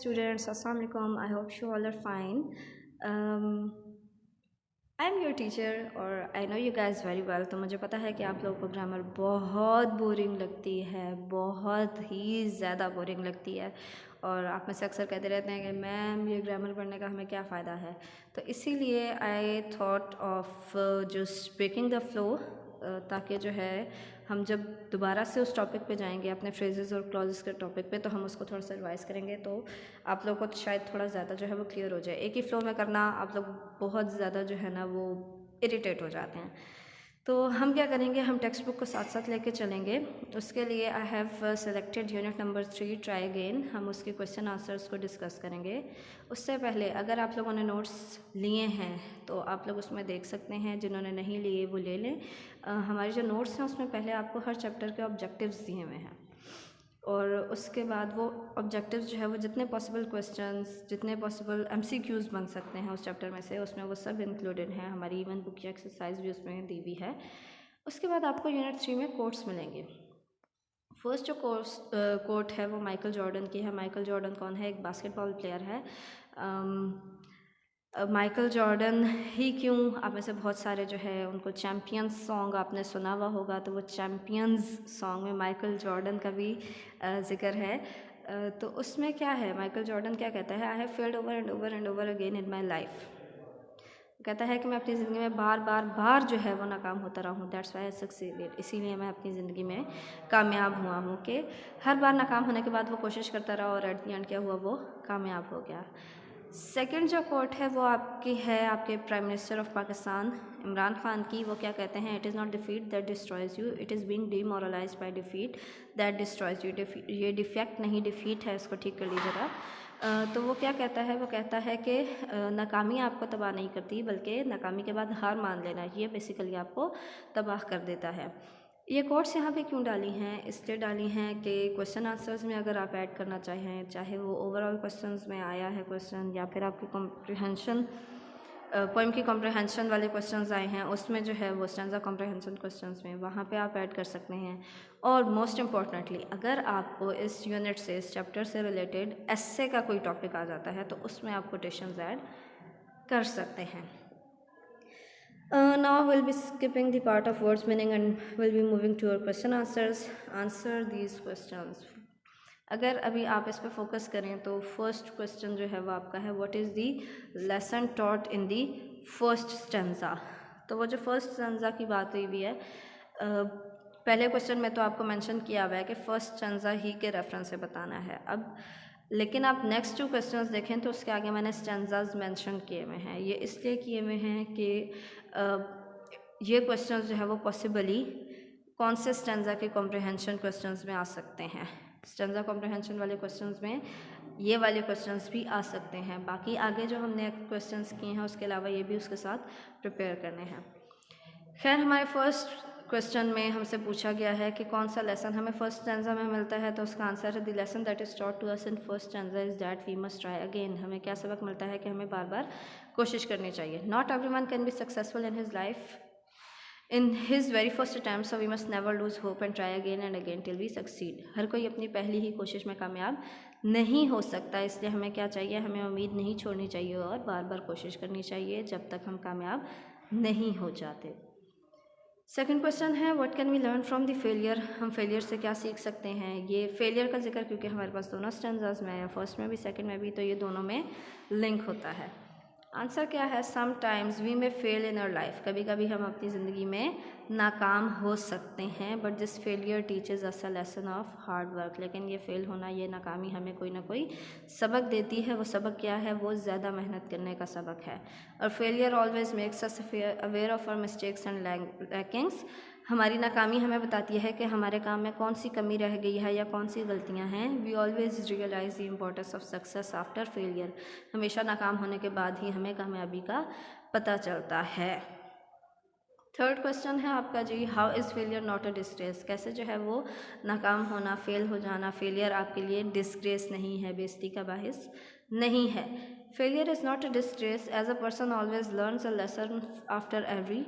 students, assalamu alaikum. I hope you all are fine. I am your teacher और I know you guys very well. तो मुझे पता है कि आप लोगों को ग्रामर बहुत बोरिंग लगती है, बहुत ही ज़्यादा बोरिंग लगती है, और आप में से अक्सर कहते रहते हैं कि मैम ये ग्रामर पढ़ने का हमें क्या फ़ायदा है। तो इसीलिए I thought of just breaking the flow, ताकि जो है हम जब दोबारा से उस टॉपिक पे जाएंगे अपने फ्रेजेस और क्लॉजेस के टॉपिक पे, तो हम उसको थोड़ा सा रिवाइज़ करेंगे, तो आप लोगों को शायद थोड़ा ज़्यादा जो है वो क्लियर हो जाए। एक ही फ्लो में करना आप लोग बहुत ज़्यादा जो है ना वो इरिटेट हो जाते हैं। तो हम क्या करेंगे, हम टेक्स्ट बुक को साथ साथ लेके चलेंगे। उसके लिए I have selected unit number 3 try again. हम उसके क्वेश्चन आंसर्स को डिस्कस करेंगे। उससे पहले अगर आप लोगों ने नोट्स लिए हैं तो आप लोग उसमें देख सकते हैं, जिन्होंने नहीं लिए वो ले लें। हमारे जो नोट्स हैं उसमें पहले आपको हर चैप्टर के ऑब्जेक्टिव्स दिए हुए हैं, और उसके बाद वो ऑब्जेक्टिव्स जो है वो जितने पॉसिबल क्वेश्चंस, जितने पॉसिबल MCQs बन सकते हैं उस चैप्टर में से, उसमें वो सब इंक्लूडेड हैं। हमारी इवन बुक की एक्सरसाइज भी उसमें दी हुई है। उसके बाद आपको यूनिट 3 में कोट्स मिलेंगे। फर्स्ट जो कोट है वो माइकल जॉर्डन की है। माइकल जॉर्डन कौन है? एक बास्केटबॉल प्लेयर है। माइकल जॉर्डन ही क्यों, आप में से बहुत सारे जो है उनको चैम्पियंस सॉन्ग आपने सुना हुआ होगा, तो वो चैम्पियंस सॉन्ग में माइकल जॉर्डन का भी ज़िक्र है। तो उसमें क्या है, माइकल जॉर्डन क्या कहता है, I have failed over and over and over again in my life. कहता है कि मैं अपनी ज़िंदगी में बार बार बार जो है वो नाकाम होता रहा हूँ, दैट्स वाई आई सक्सीडेड, इसीलिए मैं अपनी ज़िंदगी में कामयाब हुआ हूँ। कि हर बार नाकाम होने के बाद वो कोशिश करता रहा और एट द एंड क्या हुआ, वो कामयाब हो गया। सेकंड जो कोट है वो आपकी है आपके prime minister of Pakistan Imran Khan की। वो क्या कहते हैं, it is not defeat that destroys you, it is being demoralised by defeat that destroys you. ये डिफेक्ट नहीं डिफीट है, इसको ठीक कर लीजिएगा। तो वो क्या कहता है, वो कहता है कि नाकामी आपको तबाह नहीं करती, बल्कि नाकामी के बाद हार मान लेना, ये बेसिकली आपको तबाह कर देता है। ये कोट्स यहाँ पे क्यों डाली हैं? इसलिए डाली हैं कि क्वेश्चन आंसर्स में अगर आप ऐड करना चाहें, चाहे वो ओवरऑल क्वेश्चंस में आया है क्वेश्चन, या फिर आपकी कॉम्प्रिहेंशन पोएम की कॉम्प्रिहेंशन वाले क्वेश्चंस आए हैं, उसमें जो है वो स्टैंजा कॉम्प्रिहेंशन क्वेश्चंस में वहाँ पे आप ऐड कर सकते हैं। और मोस्ट इम्पॉर्टेंटली, अगर आपको इस यूनिट से, इस चैप्टर से रिलेटेड एस्से का कोई टॉपिक आ जाता है, तो उसमें आप कोटेशंस ऐड कर सकते हैं। Now we'll be skipping the part of words meaning and we'll be moving to our question answers. Answer these questions. अगर अभी आप इस पर फोकस करें तो फर्स्ट क्वेश्चन जो है वो आपका है, what is the lesson taught in the first stanza. तो वो जो फर्स्ट स्टेंजा की बात हुई है, पहले क्वेश्चन में तो आपको मेंशन किया हुआ है कि फर्स्ट स्टेंजा ही के रेफरेंस से बताना है। अब लेकिन आप नेक्स्ट 2 क्वेश्चंस देखें तो उसके आगे मैंने स्टेंजाज मेंशन किए हुए हैं। ये इसलिए किए हुए हैं कि ये क्वेश्चंस जो है वो पॉसिबली कौन से स्टेंजा के कॉम्प्रिहेंशन क्वेश्चंस में आ सकते हैं। स्टेंजा कॉम्प्रिहेंशन वाले क्वेश्चंस में ये वाले क्वेश्चंस भी आ सकते हैं। बाकी आगे जो हमने क्वेश्चंस किए हैं उसके अलावा ये भी उसके साथ प्रिपेयर करने हैं। खैर, हमारे फर्स्ट क्वेश्चन में हमसे पूछा गया है कि कौन सा लेसन हमें फर्स्ट स्टैंजा में मिलता है, तो उसका आंसर है the lesson that is taught to us in first stanza is that we must try again. हमें क्या सबक मिलता है कि हमें बार बार कोशिश करनी चाहिए। Not everyone can be successful in his life in his very first attempt, so we must never lose hope and try again and again till we succeed. हर कोई अपनी पहली ही कोशिश में कामयाब नहीं हो सकता, इसलिए हमें क्या चाहिए, हमें उम्मीद नहीं छोड़नी चाहिए और बार बार कोशिश करनी चाहिए जब तक हम कामयाब नहीं हो जाते। सेकंड क्वेश्चन है, what can we learn from the failure. हम फेलियर से क्या सीख सकते हैं। ये फेलियर का जिक्र क्योंकि हमारे पास दोनों स्टैंजाज में है, फर्स्ट में भी सेकंड में भी, तो ये दोनों में लिंक होता है। आंसर क्या है, sometimes we may fail in our life. कभी कभी हम अपनी ज़िंदगी में नाकाम हो सकते हैं, but this failure teaches us a lesson of hard work. लेकिन ये फेल होना, ये नाकामी हमें कोई ना कोई सबक देती है। वो सबक क्या है, वो ज़्यादा मेहनत करने का सबक है। और failure always makes us aware of our mistakes and lackings. हमारी नाकामी हमें बताती है कि हमारे काम में कौन सी कमी रह गई है या कौन सी गलतियां हैं। We always realise the importance of success after failure. हमेशा नाकाम होने के बाद ही हमें कामयाबी का पता चलता है। थर्ड क्वेश्चन है आपका जी, how is failure not a disgrace. कैसे जो है वो नाकाम होना, फेल हो जाना, फेलियर आपके लिए डिस्ग्रेस नहीं है, बेइज्जती का बाहिस नहीं है। Failure is not a disgrace as a person always learns a lesson after every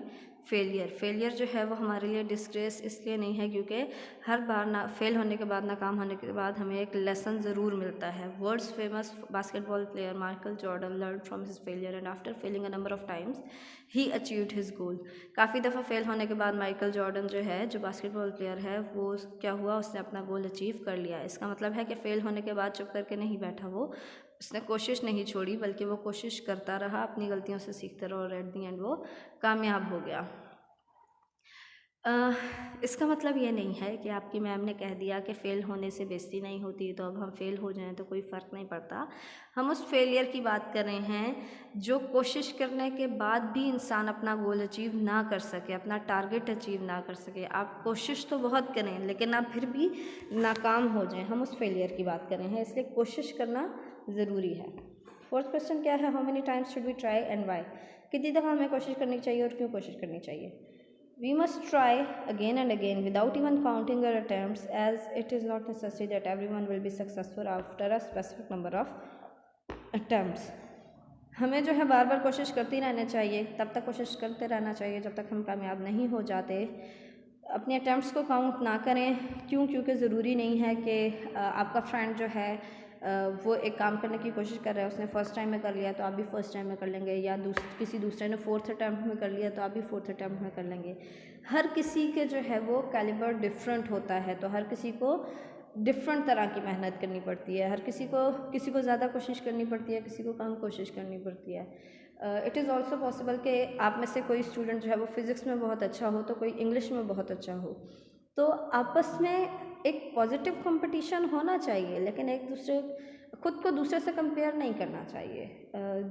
failure जो है वो हमारे लिए डिस्ग्रेस इसलिए नहीं है क्योंकि हर बार ना फेल होने के बाद, नाकाम होने के बाद हमें एक लेसन ज़रूर मिलता है। World's famous basketball player Michael Jordan learn from his failure and after failing a number of times he achieved his goal. काफ़ी दफ़ा फेल होने के बाद माइकल जॉर्डन जो है, जो बास्केटबॉल प्लेयर है, वो क्या हुआ, उसने अपना गोल अचीव कर लिया। इसका मतलब है कि फ़ेल होने के बाद चुप करके नहीं बैठा वो, उसने कोशिश नहीं छोड़ी, बल्कि वो कोशिश करता रहा, अपनी गलतियों से सीखता रहा और एट दी एंड वो कामयाब हो गया। इसका मतलब ये नहीं है कि आपकी मैम ने कह दिया कि फ़ेल होने से बेइज्जती नहीं होती, तो अब हम फ़ेल हो जाएं तो कोई फ़र्क नहीं पड़ता। हम उस फेलियर की बात कर रहे हैं जो कोशिश करने के बाद भी इंसान अपना गोल अचीव ना कर सके, अपना टारगेट अचीव ना कर सके। आप कोशिश तो बहुत करें लेकिन आप फिर भी नाकाम हो जाएं, हम उस फेलियर की बात कर रहे हैं, इसलिए कोशिश करना ज़रूरी है। फोर्थ क्वेश्चन क्या है, how many times should we try and why. कितनी दफ़ा हमें कोशिश करनी चाहिए और क्यों कोशिश करनी चाहिए। We must try again and again without even counting our attempts, as it is not necessary that everyone will be successful after a specific number of attempts. हमें जो है बार बार कोशिश करती रहना चाहिए, तब तक कोशिश करते रहना चाहिए जब तक हम कामयाब नहीं हो जाते। अपने अटैम्प्ट्स को काउंट ना करें, क्यों, क्योंकि ज़रूरी नहीं है कि आपका फ्रेंड जो है वो एक काम करने की कोशिश कर रहा है, उसने फ़र्स्ट टाइम में कर लिया तो आप भी फ़र्स्ट टाइम में कर लेंगे, या किसी दूसरे ने फोर्थ अटैम्प्ट में कर लिया तो आप भी फोर्थ अटैम्प्ट में कर लेंगे। हर किसी के जो है वो कैलिबर डिफरेंट होता है, तो हर किसी को डिफरेंट तरह की मेहनत करनी पड़ती है। हर किसी को ज़्यादा कोशिश करनी पड़ती है, किसी को कम कोशिश करनी पड़ती है। इट इज़ ऑल्सो पॉसिबल कि आप में से कोई स्टूडेंट जो है वो फिज़िक्स में बहुत अच्छा हो, तो कोई इंग्लिश में बहुत अच्छा हो। तो आपस में एक पॉजिटिव कंपटीशन होना चाहिए, लेकिन खुद को दूसरे से कंपेयर नहीं करना चाहिए।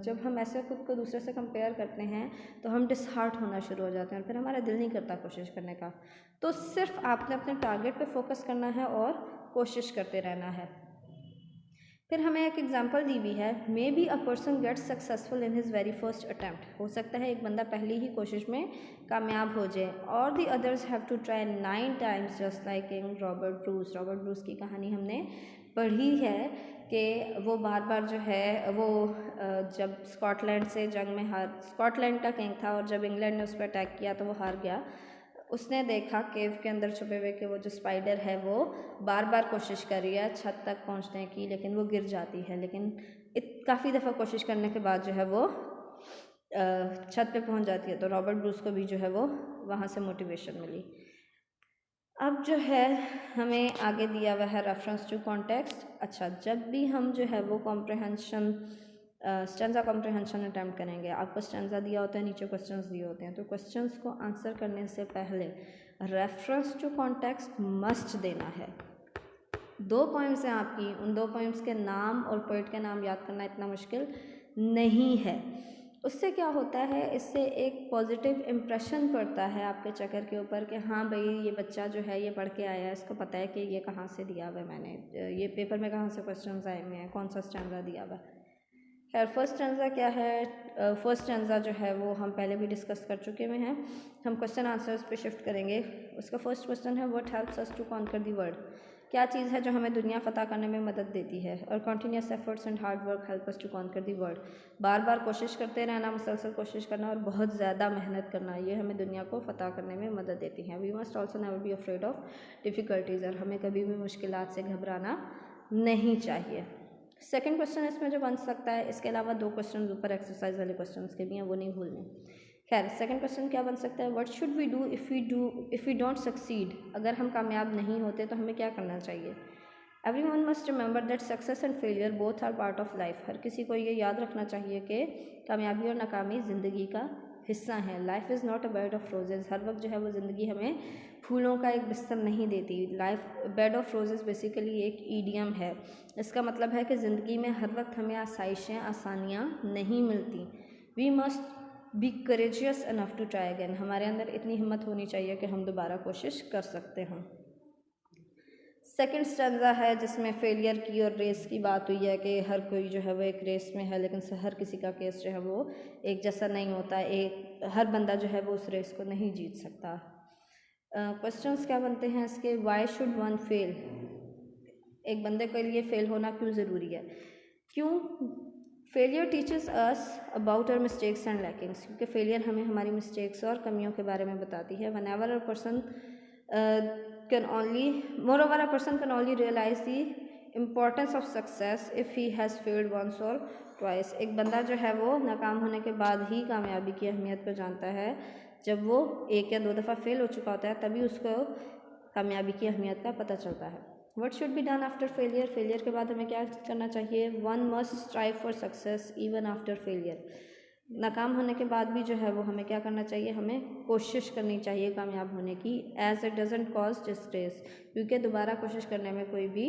जब हम ऐसे खुद को दूसरे से कंपेयर करते हैं तो हम डिसहार्ट होना शुरू हो जाते हैं और फिर हमारा दिल नहीं करता कोशिश करने का। तो सिर्फ आपने अपने टारगेट पे फोकस करना है और कोशिश करते रहना है। फिर हमें एक एग्जांपल दी हुई है, maybe a person gets successful in his very first attempt. हो सकता है एक बंदा पहली ही कोशिश में कामयाब हो जाए। और the others have to try 9 times just like king Robert Bruce. Robert Bruce की कहानी हमने पढ़ी है कि वो बार बार जो है वो जब स्कॉटलैंड से जंग में स्कॉटलैंड का किंग था और जब इंग्लैंड ने उस पर अटैक किया तो वो हार गया। उसने देखा केव के अंदर छुपे हुए कि वो जो स्पाइडर है वो बार बार कोशिश कर रही है छत तक पहुंचने की, लेकिन वो गिर जाती है। लेकिन काफ़ी दफ़ा कोशिश करने के बाद जो है वो छत पे पहुंच जाती है। तो रॉबर्ट ब्रूस को भी जो है वो वहाँ से मोटिवेशन मिली। अब जो है हमें आगे दिया हुआ है रेफरेंस टू कॉन्टेक्स्ट। अच्छा, जब भी हम जो है वो कॉम्प्रहेंशन स्टेंजा कॉम्प्रहेंशन अटैम्प्ट करेंगे, आपको स्टेंजा दिया होता है, नीचे क्वेश्चंस दिए होते हैं, तो क्वेश्चंस को आंसर करने से पहले रेफरेंस टू कॉन्टेक्स्ट मस्ट देना है। 2 पॉइंट्स हैं आपकी, उन 2 पॉइंट्स के नाम और पोइट के नाम याद करना इतना मुश्किल नहीं है। उससे क्या होता है, इससे एक पॉजिटिव इम्प्रेशन पड़ता है आपके चक्कर के ऊपर कि हाँ भाई ये बच्चा जो है ये पढ़ के आया है, इसको पता है कि ये कहाँ से दिया हुआ है, मैंने ये पेपर में कहाँ से क्वेश्चंस आए हुए हैं, कौन सा स्टैंजा दिया हुआ है। खैर, फर्स्ट स्टैंजा क्या है, फर्स्ट स्टैंजा जो है वो हम पहले भी डिस्कस कर चुके हुए हैं। हम क्वेश्चन आंसर्स पे शिफ्ट करेंगे। उसका फर्स्ट क्वेश्चन है, what helps us to conquer the world. क्या चीज़ है जो हमें दुनिया फतह करने में मदद देती है। और continuous efforts and hard work help us to conquer the world. बार बार कोशिश करते रहना, मुसलसल कोशिश करना और बहुत ज़्यादा मेहनत करना, ये हमें दुनिया को फतह करने में मदद देती हैं। We must also never be afraid of difficulties. और हमें कभी भी मुश्किलात से घबराना नहीं चाहिए। सेकंड क्वेश्चन इसमें जो बन सकता है, इसके अलावा 2 क्वेश्चन ऊपर एक्सरसाइज वाले क्वेश्चन के भी हैं, वो नहीं भूलने। खैर, सेकंड क्वेश्चन क्या बन सकता है, what should we do if we don't succeed. अगर हम कामयाब नहीं होते तो हमें क्या करना चाहिए। Everyone must remember that success and failure both are part of life. हर किसी को ये याद रखना चाहिए कि कामयाबी और नाकामी ज़िंदगी का हिस्सा है। Life is not a bed of roses. हर वक्त जो है वो ज़िंदगी हमें फूलों का एक बिस्तर नहीं देती। बेड ऑफ रोजेज़ बेसिकली एक ईडियम है। इसका मतलब है कि ज़िंदगी में हर वक्त हमें आसाइशें, आसानियाँ नहीं मिलती। We must be courageous enough to try again. हमारे अंदर इतनी हिम्मत होनी चाहिए कि हम दोबारा कोशिश कर सकते हैं। सेकंड स्टैंजा है जिसमें फेलियर की और रेस की बात हुई है कि हर कोई जो है वो एक रेस में है, लेकिन हर किसी का केस जो है वो एक जैसा नहीं होता। हर बंदा जो है वो उस रेस को नहीं जीत सकता। क्वेश्चंस क्या बनते हैं इसके, वाई शुड वन फेल। एक बंदे के लिए फेल होना क्यों ज़रूरी है। क्यों failure teaches us about our mistakes and lackings, क्योंकि फेलियर हमें हमारी मिस्टेक्स और कमियों के बारे में बताती है. whenever a person can only moreover a person can only realize the importance of success if he has failed once or twice. एक बंदा जो है वो नाकाम होने के बाद ही कामयाबी की अहमियत को जानता है. जब वो एक या दो दफ़ा फेल हो चुका होता है तभी उसको कामयाबी की अहमियत का पता चलता है. What should be done after failure, failure के बाद हमें क्या करना चाहिए. One must strive for success even after failure. नाकाम होने के बाद भी जो है वो हमें क्या करना चाहिए, हमें कोशिश करनी चाहिए कामयाब होने की. As it doesn't cause disgrace, क्योंकि दोबारा कोशिश करने में कोई भी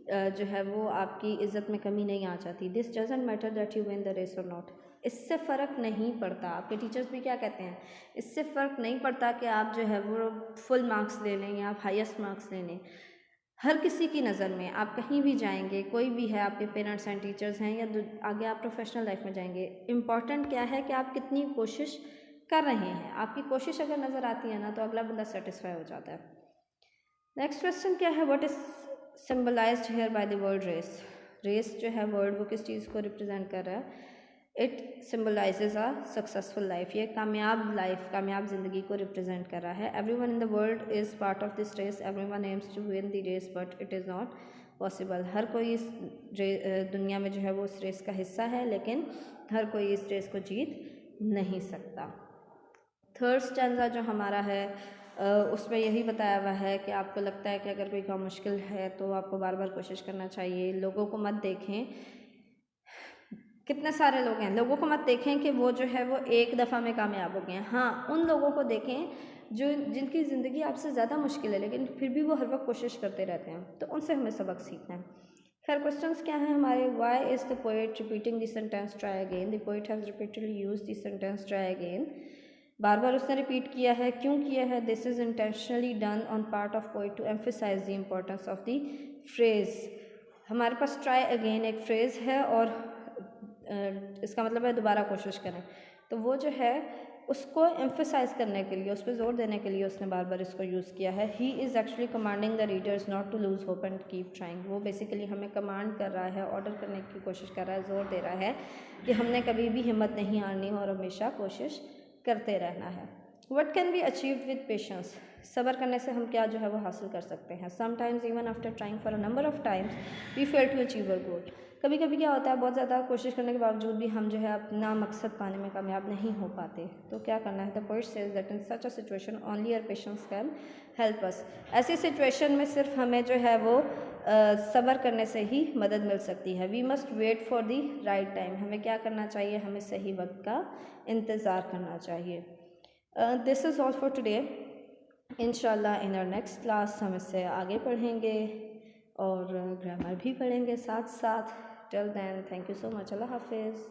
जो है वो आपकी इज़्ज़त में कमी नहीं आ जाती. This doesn't matter that you win the race or not. इससे फ़र्क नहीं पड़ता. आपके टीचर्स भी क्या कहते हैं, इससे फ़र्क नहीं पड़ता कि आप जो है वो फुल मार्क्स ले लें या आप हाईएस्ट मार्क्स ले लें. हर किसी की नज़र में आप कहीं भी जाएंगे, कोई भी है, आपके पेरेंट्स एंड टीचर्स हैं या आगे आप प्रोफेशनल लाइफ में जाएंगे, इम्पॉर्टेंट क्या है कि आप कितनी कोशिश कर रहे हैं. आपकी कोशिश अगर नज़र आती है ना तो अगला बंदा सेटिस्फाई हो जाता है. नेक्स्ट क्वेश्चन क्या है, what is symbolised here by the word race. Race जो है वर्ड वो किस चीज़ को रिप्रेजेंट कर रहा है. It symbolises a successful life. ये कामयाब लाइफ, कामयाब ज़िंदगी को रिप्रेजेंट कर रहा है. Every one in the world is part of this race. Every one aims to win the race but it is not possible. हर कोई इस दुनिया में जो है वो उस रेस का हिस्सा है, लेकिन हर कोई इस रेस को जीत नहीं सकता. थर्ड स्टैंजा जो हमारा है उसमें यही बताया हुआ है कि आपको लगता है कि अगर कोई काम मुश्किल है तो आपको बार बार कोशिश करना चाहिए. लोगों को मत देखें, कितने सारे लोग हैं, लोगों को मत देखें कि वो जो है वो एक दफ़ा में कामयाब हो गए हैं. हाँ, उन लोगों को देखें जो जिनकी ज़िंदगी आपसे ज़्यादा मुश्किल है लेकिन फिर भी वो हर वक्त कोशिश करते रहते हैं, तो उनसे हमें सबक सीखना है. खैर क्वेश्चंस क्या हैं हमारे. Why is the poet repeating the sentence try again. The poet has repeatedly use the sentence try again. बार बार उसने रिपीट किया है. क्यों किया है. This is intentionally done on part of poet to emphasise the importance of the phrase. हमारे पास ट्राई अगेन एक फ्रेज़ है और इसका मतलब है दोबारा कोशिश करें. तो वो जो है उसको एम्फेसाइज करने के लिए, उस पर ज़ोर देने के लिए उसने बार बार इसको यूज़ किया है. He is actually commanding the readers not to lose hope and keep trying. वो बेसिकली हमें कमांड कर रहा है, ऑर्डर करने की कोशिश कर रहा है, ज़ोर दे रहा है कि हमने कभी भी हिम्मत नहीं हारनी और हमेशा कोशिश करते रहना है. What can be achieved with patience. सब्र करने से हम क्या जो है वो हासिल कर सकते हैं. Sometimes even after trying for a number of times we fail to achieve our goal. कभी कभी क्या होता है, बहुत ज़्यादा कोशिश करने के बावजूद भी हम जो है अपना मकसद पाने में कामयाब नहीं हो पाते. तो क्या करना है. The poet says that in such a situation only our patience can help us. ऐसी सिचुएशन में सिर्फ हमें जो है वो सब्र करने से ही मदद मिल सकती है. We must wait for the right time. हमें क्या करना चाहिए, हमें सही वक्त का इंतज़ार करना चाहिए. This is all for today. इंशाल्लाह इन आवर नेक्स्ट क्लास हम इससे आगे पढ़ेंगे और ग्रामर भी पढ़ेंगे साथ साथ. Till then, thank you so much. अल्लाह हाफिज़.